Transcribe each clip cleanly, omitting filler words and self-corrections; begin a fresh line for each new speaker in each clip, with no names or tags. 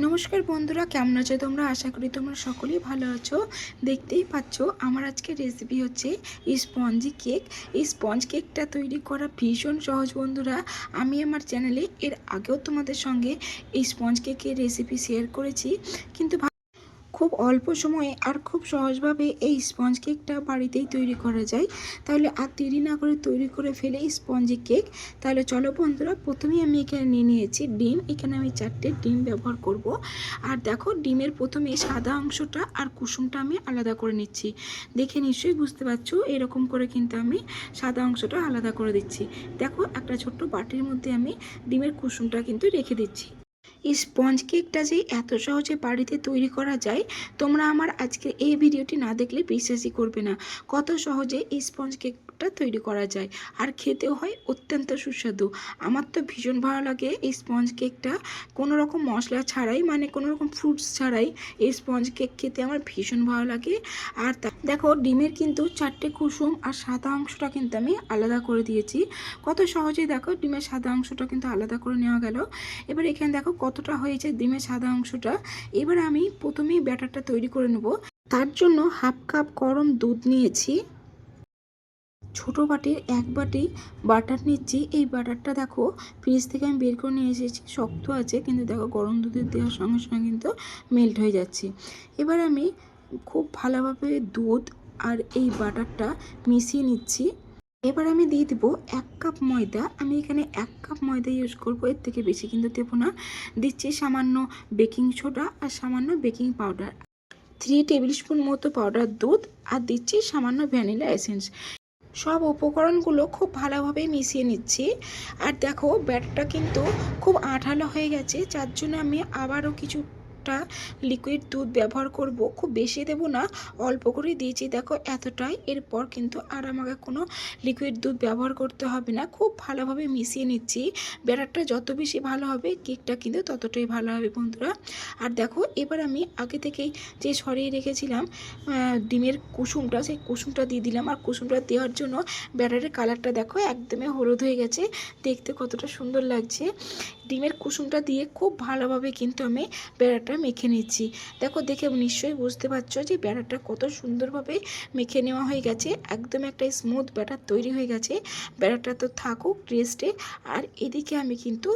নমস্কার বন্ধুরা, কেমন আছো তোমরা? আশা করি তোমরা সকলেই ভালো আছো। দেখতেই পাচ্ছ আমার আজকের রেসিপি হচ্ছে স্পঞ্জি কেক। এই স্পঞ্জ কেকটা তৈরি করা ভীষণ সহজ বন্ধুরা। আমি আমার চ্যানেলে এর আগেও তোমাদের সঙ্গে এই স্পঞ্জ কেকের রেসিপি শেয়ার করেছি, কিন্তু খুব অল্প সময়ে আর খুব সহজভাবে এই স্পঞ্জ কেকটা বাড়িতেই তৈরি করা যায়। তাহলে আর দেরি না করে তৈরি করে ফেলে স্পঞ্জি কেক। তাহলে চলো বন্ধুরা, প্রথমেই আমি এখানে নিয়ে নিয়েছি ডিম। এখানে আমি 4টে ডিম ব্যবহার করব। আর দেখো, ডিমের প্রথমে সাদা অংশটা আর কুসুমটা আমি আলাদা করে নিচ্ছি। দেখে নিশ্চয়ই বুঝতে পারছো, এরকম করে কিন্তু আমি সাদা অংশটা আলাদা করে দিচ্ছি। দেখো, একটা ছোট্ট বাটির মধ্যে আমি ডিমের কুসুমটা কিন্তু রেখে দিচ্ছি। এই স্পঞ্জ কেকটা যে এত সহজে বাড়িতে তৈরি করা যায়, তোমরা আমার আজকে এই ভিডিওটি না দেখলে বিশ্বাসই করবে না কত সহজে এই স্পঞ্জ কেকটা তৈরি করা যায়। আর খেতেও হয় অত্যন্ত সুস্বাদু। আমার তো ভীষণ ভালো লাগে এই স্পঞ্জ কেকটা, কোনো রকম মশলা ছাড়াই, মানে কোনো রকম ফ্রুটস ছাড়াই এই স্পঞ্জ কেক খেতে আমার ভীষণ ভালো লাগে। আর দেখো, ডিমের কিন্তু 4টে কুসুম আর সাদা অংশটা কিন্তু আমি আলাদা করে দিয়েছি। কত সহজেই দেখো ডিমের সাদা অংশটা কিন্তু আলাদা করে নেওয়া গেল। এবার এখানে দেখো কতটা হয়েছে ডিমের সাদা অংশটা। এবার আমি প্রথমেই ব্যাটারটা তৈরি করে নেব। তার জন্য হাফ কাপ গরম দুধ নিয়েছি, ছোটো বাটির 1 বাটি বাটার নিচ্ছি। এই বাটারটা দেখো ফ্রিজ থেকে আমি বের করে নিয়ে এসেছি, শক্ত আছে, কিন্তু দেখো গরম দুধের দেওয়ার সঙ্গে সঙ্গে কিন্তু মেল্ট হয়ে যাচ্ছে। এবার আমি খুব ভালোভাবে দুধ আর এই বাটারটা মিশিয়ে নিচ্ছি। এবার আমি দিয়ে দেবো 1 কাপ ময়দা। আমি এখানে 1 কাপ ময়দা ইউজ করবো, এর থেকে বেশি কিন্তু দেবো না। দিচ্ছি সামান্য বেকিং সোডা আর সামান্য বেকিং পাউডার, 3 টেবিল স্পুন মতো পাউডার দুধ, আর দিচ্ছি সামান্য ভ্যানিলা এসেন্স। সব উপকরণগুলো খুব ভালোভাবে মিশিয়ে নিচ্ছি। আর দেখো, ব্যাটারটা কিন্তু খুব আঠালো হয়ে গেছে, যার জন্য আমি আবারও কিছুটা লিকুইড দুধ ব্যবহার করব। খুব বেশি দেব না, অল্প করে দিয়েছি দেখো এতটাই। এরপর কিন্তু আর আমাকে কোনো লিকুইড দুধ ব্যবহার করতে হবে না। খুব ভালোভাবে মিশিয়ে নিচ্ছি। ব্যাটারটা যত বেশি ভালো হবে কেকটা কিন্তু ততটাই ভালো হবে বন্ধুরা। আর দেখো, এবার আমি আগে থেকেই যে সরিয়ে রেখেছিলাম ডিমের কুসুমটা, সেই কুসুমটা দিয়ে দিলাম। আর কুসুমটা দেওয়ার জন্য ব্যাটারের কালারটা দেখো একদমই হলুদ হয়ে গেছে, দেখতে কতটা সুন্দর লাগছে। ডিমের কুসুমটা দিয়ে খুব ভালোভাবে কিন্তু আমি ব্যাটারটা মেখে নিচ্ছি। দেখো, দেখে নিশ্চয়ই বুঝতে পারছো যে ব্যাটারটা কত সুন্দরভাবে মেখে নেওয়া হয়ে গেছে। একদম একটা স্মুথ ব্যাটার তৈরি হয়ে গেছে। ব্যাটারটা তো থাকুক রেস্টে। আর এদিকে আমি কিন্তু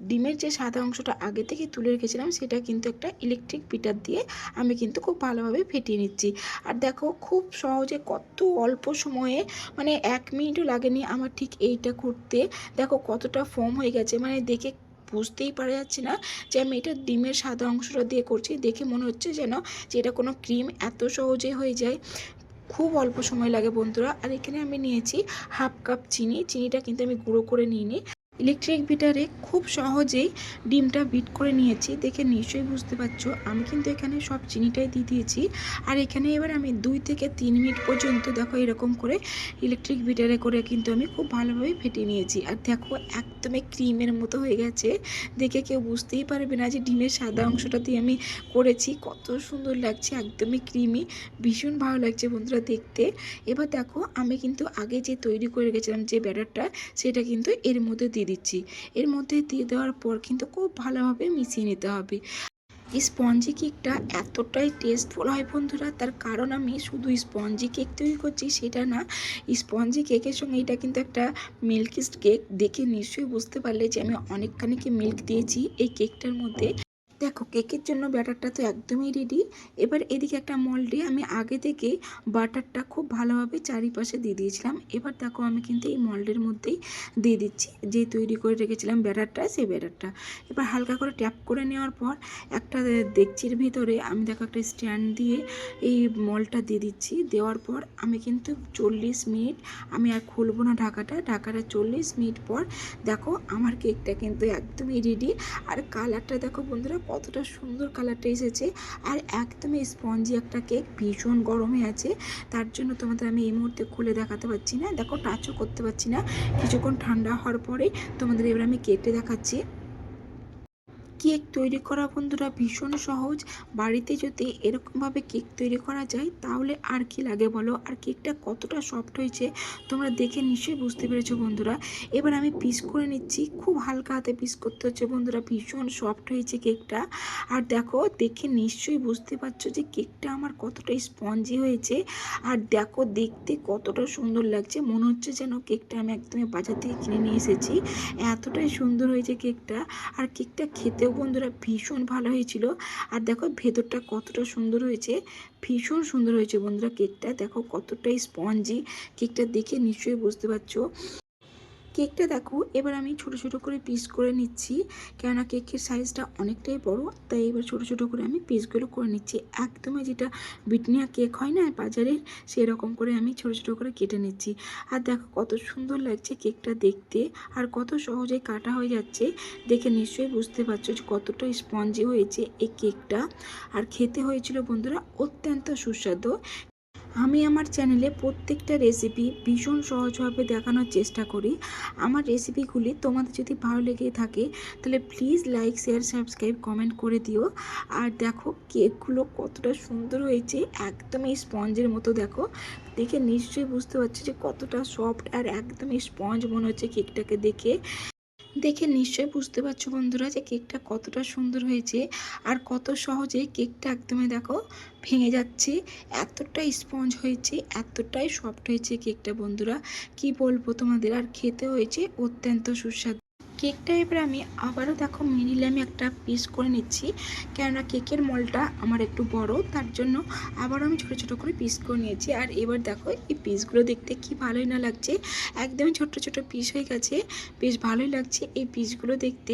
ডিমের যে সাদা অংশটা আগে থেকে তুলে রেখেছিলাম, সেটা কিন্তু একটা ইলেকট্রিক বিটার দিয়ে আমি কিন্তু খুব ভালোভাবে ফেটিয়ে নিচ্ছি। আর দেখো, খুব সহজে কত অল্প সময়ে, মানে 1 মিনিটও লাগেনি আমার ঠিক এইটা করতে। দেখো কতটা ফোম হয়ে গেছে, মানে দেখে বুঝতেই পারা যাচ্ছে না যে আমি এটা ডিমের সাদা অংশটা দিয়ে করছি। দেখে মনে হচ্ছে যেন যে এটা কোনো ক্রিম, এত সহজে হয়ে যায়। খুব অল্প সময় লাগে বন্ধুরা। আর এখানে আমি নিয়েছি হাফ কাপ চিনি। চিনিটা কিন্তু আমি গুঁড়ো করে নিইনি, ইলেকট্রিক বিটারে খুব সহজেই ডিমটা বিট করে নিয়েছি। দেখে নিশ্চয়ই বুঝতে পারছো আমি কিন্তু এখানে সব চিনিটাই দিয়ে দিয়েছি। আর এখানে এবার আমি 2 থেকে 3 মিনিট পর্যন্ত দেখো এরকম করে ইলেকট্রিক বিটারে করে কিন্তু আমি খুব ভালোভাবে ফেটিয়ে নিয়েছি। আর দেখো একদমই ক্রিমের মতো হয়ে গেছে, দেখে কেউ বুঝতেই পারবে না যে ডিমের সাদা অংশটা দিয়ে আমি করেছি। কত সুন্দর লাগছে, একদমই ক্রিমি, ভীষণ ভালো লাগছে বন্ধুরা দেখতে। এবার দেখো, আমি কিন্তু আগে যে তৈরি করে রেখেছিলাম যে ব্যাটারটা, সেটা কিন্তু এর মধ্যে দিয়ে দিচ্ছি। এর মধ্যে দিয়ে দেওয়ার পর কিন্তু খুব ভালোভাবে মিশিয়ে নিতে হবে। এই স্পঞ্জি কেকটা এতটাই টেস্টফুল হয় বন্ধুরা, তার কারণ আমি শুধু স্পঞ্জি কেক তৈরি করছি সেটা না, স্পঞ্জি কেকের সঙ্গে এটা কিন্তু একটা মিল্ক কেক। দেখে নিশ্চয়ই বুঝতে পারলে যে আমি অনেকখানি মিল্ক দিয়েছি এই কেকটার মধ্যে। দেখো, কেকের জন্য ব্যাটারটা তো একদমই রেডি। এবার এদিকে একটা মোল্ডে আমি আগে থেকে বাটারটা খুব ভালোভাবে চারিপাশে দিয়ে দিয়েছিলাম। এবার দেখো, আমি কিন্তু এই মোল্ডের মধ্যেই দিয়ে দিচ্ছি যে তৈরি করে রেখেছিলাম ব্যাটারটা, সেই ব্যাটারটা। এবার হালকা করে ট্যাপ করে নেওয়ার পর একটা ডেকচির ভিতরে আমি দেখো একটা স্ট্যান্ড দিয়ে এই মোল্ডটা দিয়ে দিচ্ছি। দেওয়ার পর আমি কিন্তু 40 মিনিট, আমি আর খুলবো না ঢাকাটা। 40 মিনিট পর দেখো আমার কেকটা কিন্তু একদমই রেডি। আর কালারটা দেখো বন্ধুরা কতটা সুন্দর কালারটা এসেছে। আর একদমই স্পঞ্জি একটা কেক, ভীষণ গরমে আছে, তার জন্য তোমাদের আমি এই মুহূর্তে খুলে দেখাতে পারছি না, দেখো টাচও করতে পারছি না। কিছুক্ষণ ঠান্ডা হওয়ার পরে তোমাদের এবার আমি কেটে দেখাচ্ছি। কেক তৈরি করা বন্ধুরা ভীষণ সহজ। বাড়িতে যদি এরকমভাবে কেক তৈরি করা যায় তাহলে আর কি লাগে বলো। আর কেকটা কতটা সফট হয়েছে তোমরা দেখে নিশ্চয়ই বুঝতে পেরেছো বন্ধুরা। এবার আমি পিস করে নিচ্ছি, খুব হালকা হাতে পিস করতে হচ্ছে বন্ধুরা, ভীষণ সফট হয়েছে কেকটা। আর দেখো, দেখে নিশ্চয়ই বুঝতে পারছো যে কেকটা আমার কতটা স্পঞ্জি হয়েছে। আর দেখো দেখতে কতটা সুন্দর লাগছে, মনে হচ্ছে যেন কেকটা আমি একদমই বাজার থেকে কিনে নিয়ে এসেছি, এতটাই সুন্দর হয়েছে কেকটা। আর কেকটা খেতেও বন্ধুরা ভীষণ ভালো হয়েছিল। আর দেখো ভেতরটা কতটা সুন্দর হয়েছে, ভীষণ সুন্দর হয়েছে বন্ধুরা কেকটা। দেখো কতটা স্পঞ্জি, কেকটা দেখে নিশ্চয়ই বুঝতে পারছো। কেকটা দেখো এবার আমি ছোট ছোট করে পিস করে নিচ্ছি, কেননা কেকের সাইজটা অনেকটাই বড়, তাই এবার ছোট ছোট করে আমি পিসগুলো করে নিচ্ছি। একদমই যেটা ব্রিটানিয়া কেক হয় না বাজারের, সেরকম করে আমি ছোট ছোট করে কেটে নিচ্ছি। আর দেখো কত সুন্দর লাগছে কেকটা দেখতে, আর কত সহজে কাটা হয়ে যাচ্ছে। দেখে নিশ্চয়ই বুঝতে পারছো যে কতটা স্পঞ্জি হয়েছে এই কেকটা। আর খেতে হয়েছিল বন্ধুরা অত্যন্ত সুস্বাদু। আমি আমার চ্যানেলে প্রত্যেকটা রেসিপি ভীষণ সহজভাবে দেখানোর চেষ্টা করি। আমার রেসিপিগুলি তোমাদের যদি ভালো লেগে থাকে তাহলে please like, share, subscribe, comment করে দিও। আর দেখো কেকগুলো কতটা সুন্দর হয়েছে, একদমই স্পঞ্জের মতো। দেখো দেখে নিশ্চয়ই বুঝতে পারছো যে কতটা সফট আর একদমই স্পঞ্জ মনে হচ্ছে কেকটাকে দেখে। দেখে নিশ্চয়ই বুঝতে পারছো বন্ধুরা যে কেকটা কতটা সুন্দর হয়েছে। আর কত সহজে কেকটা একদমই দেখো ভেঙে যাচ্ছে, এতটাই স্পঞ্জ হয়েছে, এতটাই সফট হয়েছে কেকটা বন্ধুরা, কি বলবো তোমাদের। আর খেতে হয়েছে অত্যন্ত সুস্বাদু। কেকটা এবার আমি আবারও দেখো মিডিলে আমি একটা পিস করে নিচ্ছি, কেননা কেকের মলটা আমার একটু বড়, তার জন্য আবারও আমি ছোটো ছোটো করে পিস করে নিয়েছি। আর এবার দেখো এই পিসগুলো দেখতে কি ভালোই না লাগছে, একদমই ছোট ছোট পিস হয়ে গেছে, বেশ ভালোই লাগছে এই পিসগুলো দেখতে।